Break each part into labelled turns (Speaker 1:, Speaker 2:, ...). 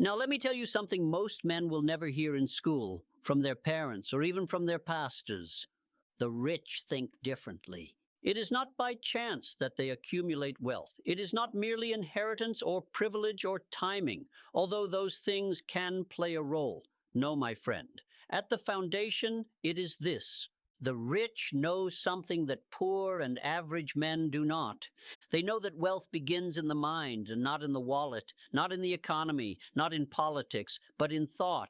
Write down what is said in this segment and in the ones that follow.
Speaker 1: Now, let me tell you something most men will never hear in school, from their parents, or even from their pastors. The rich think differently. It is not by chance that they accumulate wealth. It is not merely inheritance or privilege or timing, although those things can play a role. No, my friend. At the foundation, it is this. The rich know something that poor and average men do not. They know that wealth begins in the mind and not in the wallet, not in the economy, not in politics, but in thought.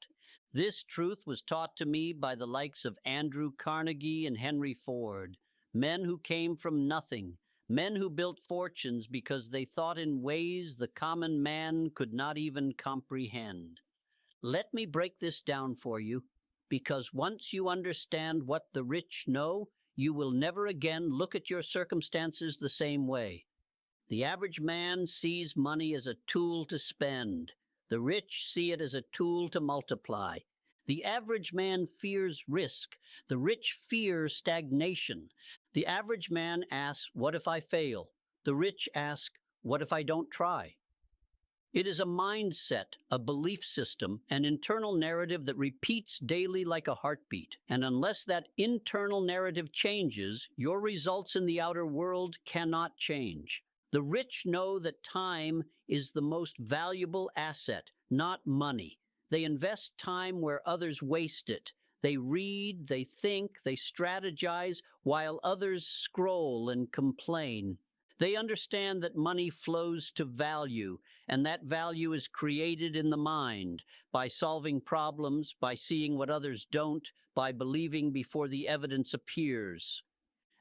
Speaker 1: This truth was taught to me by the likes of Andrew Carnegie and Henry Ford, men who came from nothing, men who built fortunes because they thought in ways the common man could not even comprehend. Let me break this down for you, because once you understand what the rich know, you will never again look at your circumstances the same way. The average man sees money as a tool to spend. The rich see it as a tool to multiply. The average man fears risk. The rich fear stagnation. The average man asks, "What if I fail?" The rich ask, "What if I don't try?" It is a mindset, a belief system, an internal narrative that repeats daily like a heartbeat. And unless that internal narrative changes, your results in the outer world cannot change. The rich know that time is the most valuable asset, not money. They invest time where others waste it. They read, they think, they strategize, while others scroll and complain. They understand that money flows to value, and that value is created in the mind by solving problems, by seeing what others don't, by believing before the evidence appears.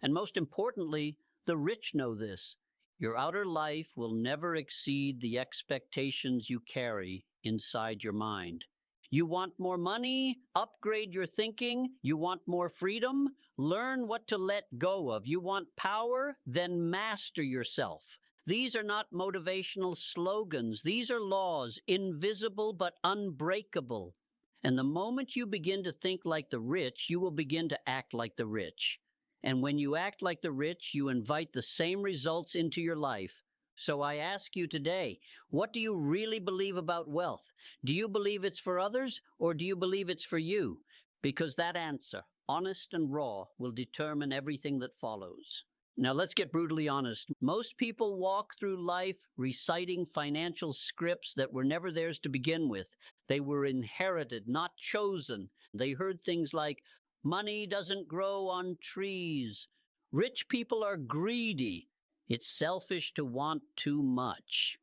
Speaker 1: And most importantly, the rich know this. Your outer life will never exceed the expectations you carry inside your mind. You want more money? Upgrade your thinking. You want more freedom? Learn what to let go of. You want power? Then master yourself. These are not motivational slogans. These are laws, invisible but unbreakable. And the moment you begin to think like the rich, you will begin to act like the rich. And when you act like the rich, you invite the same results into your life. So I ask you today, what do you really believe about wealth? Do you believe it's for others, or do you believe it's for you? Because that answer, honest and raw, will determine everything that follows. Now let's get brutally honest. Most people walk through life reciting financial scripts that were never theirs to begin with. They were inherited, not chosen. They heard things like, "Money doesn't grow on trees. Rich people are greedy. It's selfish to want too much.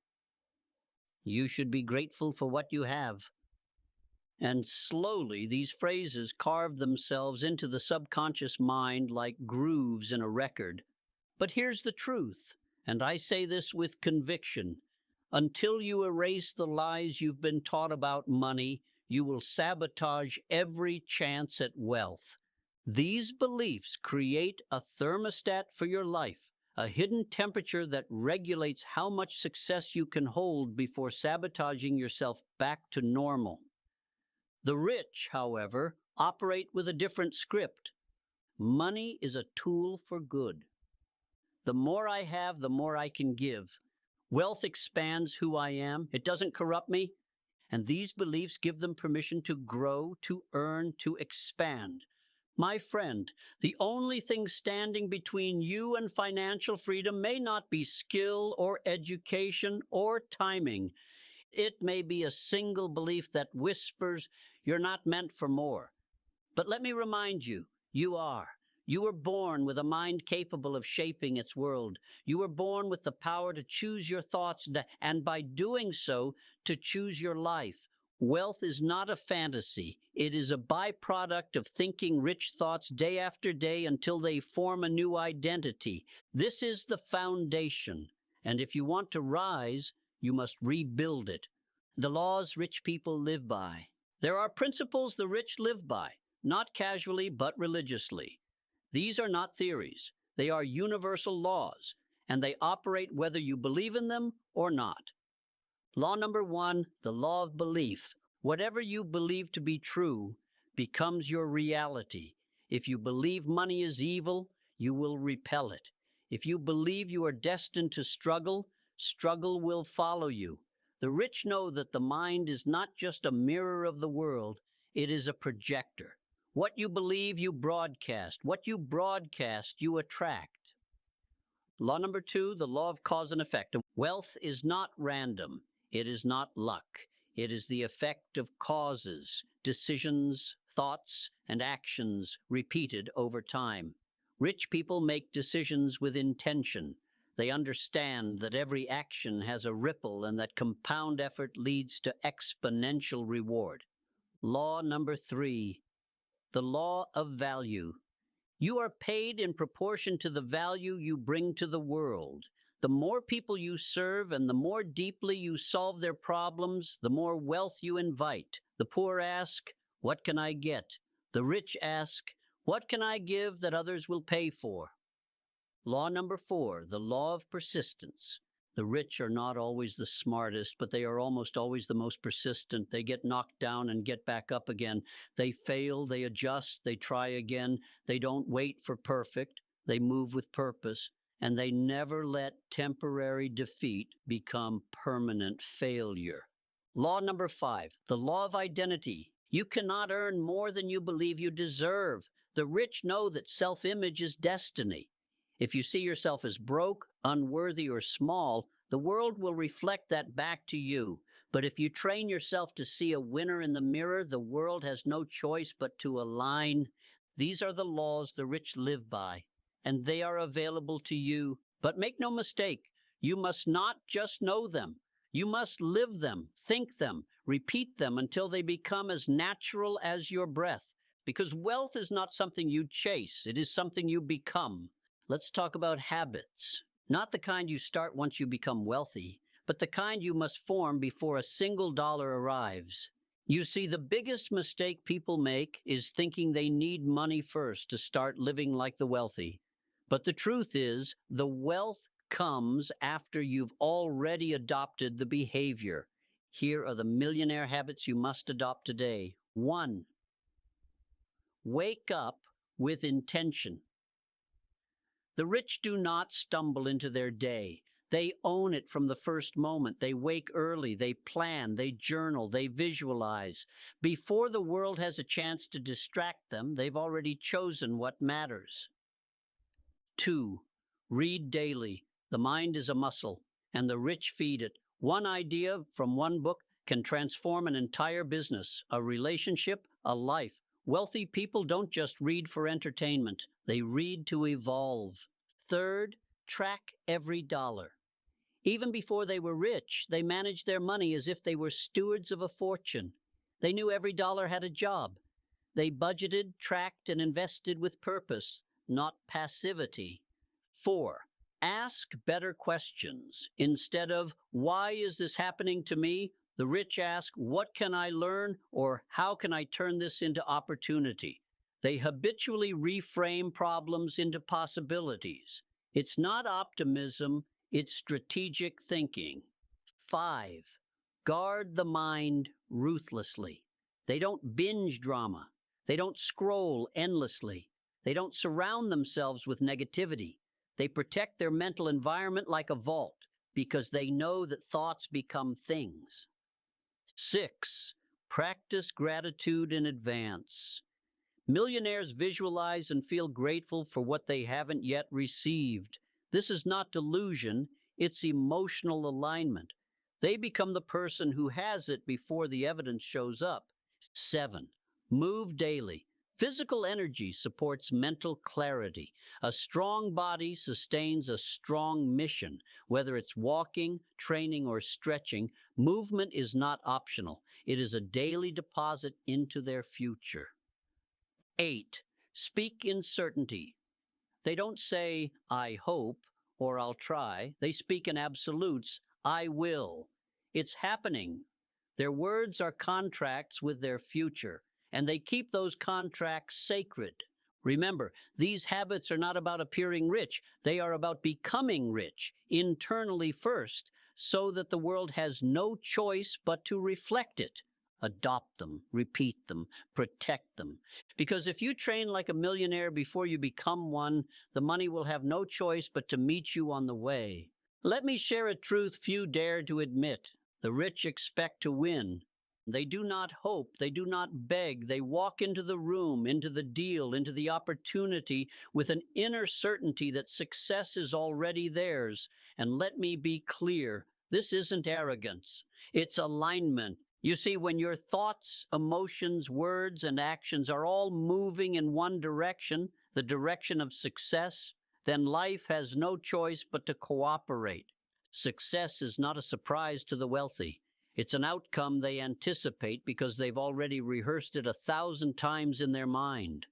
Speaker 1: You should be grateful for what you have." And slowly these phrases carved themselves into the subconscious mind like grooves in a record. But here's the truth, and I say this with conviction. Until you erase the lies you've been taught about money, you will sabotage every chance at wealth. These beliefs create a thermostat for your life, a hidden temperature that regulates how much success you can hold before sabotaging yourself back to normal. The rich, however, operate with a different script. Money is a tool for good. The more I have, the more I can give. Wealth expands who I am. It doesn't corrupt me. And these beliefs give them permission to grow, to earn, to expand. My friend, the only thing standing between you and financial freedom may not be skill or education or timing. It may be a single belief that whispers, "You're not meant for more." But let me remind you, you are. You were born with a mind capable of shaping its world. You were born with the power to choose your thoughts and by doing so, to choose your life. Wealth is not a fantasy. It is a byproduct of thinking rich thoughts day after day until they form a new identity. This is the foundation. And if you want to rise, you must rebuild it. The laws rich people live by. There are principles the rich live by, not casually but religiously. These are not theories. They are universal laws, and they operate whether you believe in them or not. Law number one, the law of belief. Whatever you believe to be true becomes your reality. If you believe money is evil, you will repel it. If you believe you are destined to struggle, struggle will follow you. The rich know that the mind is not just a mirror of the world, it is a projector. What you believe, you broadcast. What you broadcast, you attract. Law number 2, the law of cause and effect. Wealth is not random. It is not luck. It is the effect of causes, decisions, thoughts, and actions repeated over time. Rich people make decisions with intention. They understand that every action has a ripple and that compound effort leads to exponential reward. Law number 3, the law of value. You are paid in proportion to the value you bring to the world. The more people you serve and the more deeply you solve their problems, the more wealth you invite. The poor ask, "What can I get?" The rich ask, "What can I give that others will pay for?" Law number 4, the law of persistence. The rich are not always the smartest, but they are almost always the most persistent. They get knocked down and get back up again. They fail, they adjust, they try again. They don't wait for perfect. They move with purpose. And they never let temporary defeat become permanent failure. Law number 5, the law of identity. You cannot earn more than you believe you deserve. The rich know that self-image is destiny. If you see yourself as broke, unworthy, or small, the world will reflect that back to you. But if you train yourself to see a winner in the mirror, the world has no choice but to align. These are the laws the rich live by, and they are available to you. But make no mistake, you must not just know them. You must live them, think them, repeat them until they become as natural as your breath. Because wealth is not something you chase, it is something you become. Let's talk about habits. Not the kind you start once you become wealthy, but the kind you must form before a single dollar arrives. You see, the biggest mistake people make is thinking they need money first to start living like the wealthy. But the truth is, the wealth comes after you've already adopted the behavior. Here are the millionaire habits you must adopt today. 1. Wake up with intention. The rich do not stumble into their day. They own it from the first moment. They wake early, they plan, they journal, they visualize. Before the world has a chance to distract them, they've already chosen what matters. 2. Read daily. The mind is a muscle, and the rich feed it. One idea from one book can transform an entire business, a relationship, a life. Wealthy people don't just read for entertainment. They read to evolve. 3rd, track every dollar. Even before they were rich, they managed their money as if they were stewards of a fortune. They knew every dollar had a job. They budgeted, tracked, and invested with purpose, not passivity. 4. Ask better questions. Instead of, "Why is this happening to me?" the rich ask, "What can I learn?" or "How can I turn this into opportunity?" They habitually reframe problems into possibilities. It's not optimism, it's strategic thinking. 5. Guard the mind ruthlessly. They don't binge drama. They don't scroll endlessly. They don't surround themselves with negativity. They protect their mental environment like a vault because they know that thoughts become things. 6. Practice gratitude in advance. Millionaires visualize and feel grateful for what they haven't yet received. This is not delusion, it's emotional alignment. They become the person who has it before the evidence shows up. 7. Move daily. Physical energy supports mental clarity. A strong body sustains a strong mission. Whether it's walking, training, or stretching, movement is not optional. It is a daily deposit into their future. 8. Speak in certainty. They don't say, "I hope," or "I'll try." They speak in absolutes. "I will." It's happening. Their words are contracts with their future, and they keep those contracts sacred. Remember, these habits are not about appearing rich. They are about becoming rich, internally first, so that the world has no choice but to reflect it. Adopt them, repeat them, protect them. Because if you train like a millionaire before you become one, the money will have no choice but to meet you on the way. Let me share a truth few dare to admit. The rich expect to win. They do not hope, they do not beg. They walk into the room, into the deal, into the opportunity with an inner certainty that success is already theirs. And let me be clear, this isn't arrogance, it's alignment. You see, when your thoughts, emotions, words, and actions are all moving in one direction, the direction of success, then life has no choice but to cooperate. Success is not a surprise to the wealthy. It's an outcome they anticipate because they've already rehearsed it 1,000 times in their mind.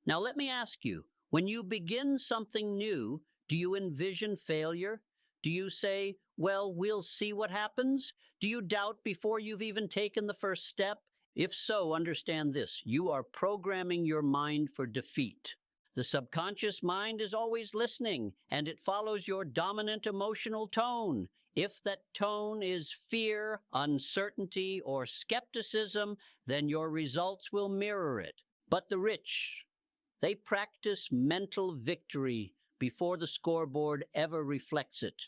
Speaker 1: Now let me ask you, when you begin something new, do you envision failure? Do you say, well, we'll see what happens? Do you doubt before you've even taken the first step? If so, understand this, you are programming your mind for defeat. The subconscious mind is always listening, and it follows your dominant emotional tone. If that tone is fear, uncertainty, or skepticism, then your results will mirror it. But the rich, they practice mental victory before the scoreboard ever reflects it.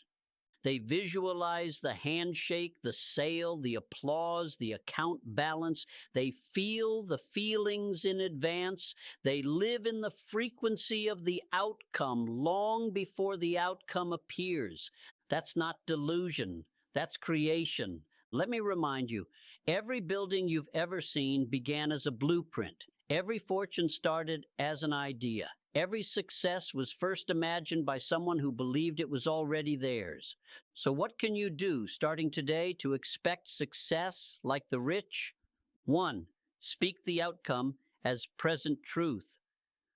Speaker 1: They visualize the handshake, the sale, the applause, the account balance. They feel the feelings in advance. They live in the frequency of the outcome long before the outcome appears. That's not delusion. That's creation. Let me remind you, every building you've ever seen began as a blueprint. Every fortune started as an idea. Every success was first imagined by someone who believed it was already theirs. So what can you do starting today to expect success like the rich? 1. Speak the outcome as present truth.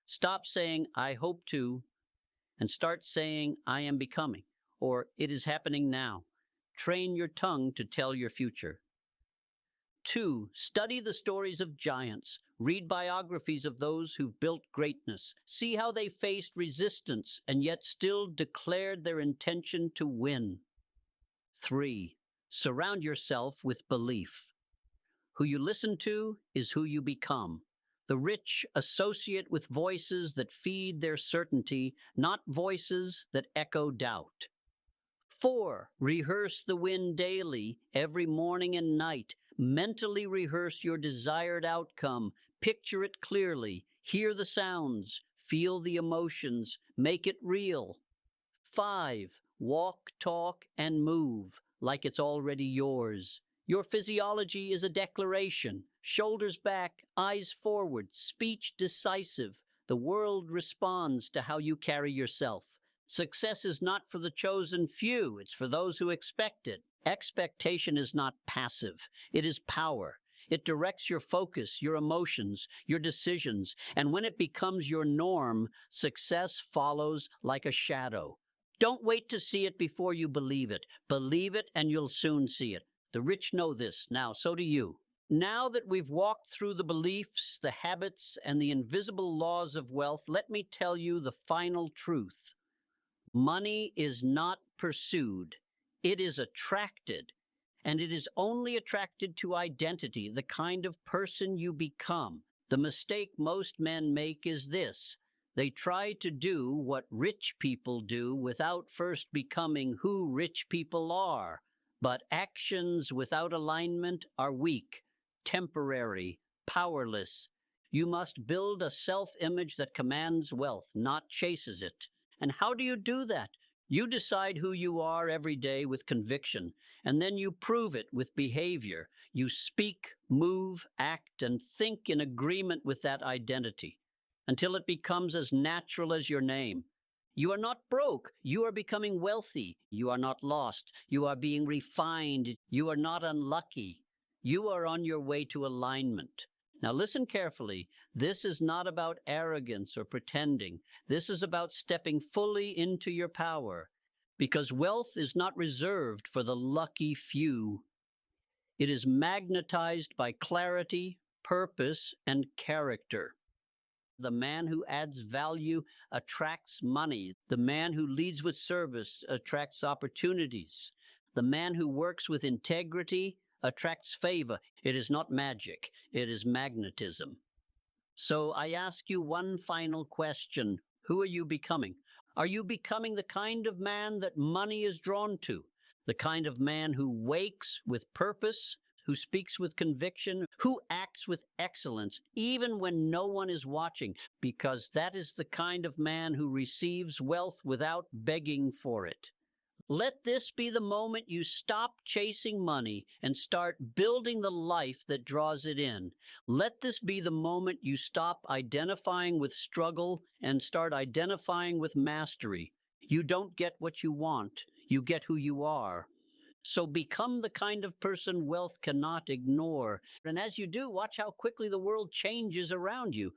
Speaker 1: Stop saying, I hope to, and start saying, I am becoming, or it is happening now. Train your tongue to tell your future. 2. Study the stories of giants. Read biographies of those who've built greatness. See how they faced resistance and yet still declared their intention to win. 3. Surround yourself with belief. Who you listen to is who you become. The rich associate with voices that feed their certainty, not voices that echo doubt. 4. Rehearse the win daily, every morning and night. Mentally rehearse your desired outcome. Picture it clearly. Hear the sounds. Feel the emotions. Make it real. 5. Walk, talk, and move like it's already yours. Your physiology is a declaration. Shoulders back, eyes forward, speech decisive. The world responds to how you carry yourself. Success is not for the chosen few, it's for those who expect it. Expectation is not passive, it is power. It directs your focus, your emotions, your decisions, and when it becomes your norm, success follows like a shadow. Don't wait to see it before you believe it. Believe it and you'll soon see it. The rich know this. Now, so do you. Now that we've walked through the beliefs, the habits, and the invisible laws of wealth, let me tell you the final truth. Money is not pursued, it is attracted. And it is only attracted to identity, the kind of person you become. The mistake most men make is this. They try to do what rich people do without first becoming who rich people are. But actions without alignment are weak, temporary, powerless. You must build a self-image that commands wealth, not chases it. And how do you do that? You decide who you are every day with conviction, and then you prove it with behavior. You speak, move, act, and think in agreement with that identity until it becomes as natural as your name. You are not broke. You are becoming wealthy. You are not lost. You are being refined. You are not unlucky. You are on your way to alignment. Now listen carefully. This is not about arrogance or pretending. This is about stepping fully into your power. Because wealth is not reserved for the lucky few. It is magnetized by clarity, purpose, and character. The man who adds value attracts money. The man who leads with service attracts opportunities. The man who works with integrity attracts favor. It is not magic, it is magnetism. So I ask you one final question. Who are you becoming? Are you becoming the kind of man that money is drawn to? The kind of man who wakes with purpose, who speaks with conviction, who acts with excellence, even when no one is watching, because that is the kind of man who receives wealth without begging for it. Let this be the moment you stop chasing money and start building the life that draws it in. Let this be the moment you stop identifying with struggle and start identifying with mastery. You don't get what you want, you get who you are. So become the kind of person wealth cannot ignore. And as you do, watch how quickly the world changes around you.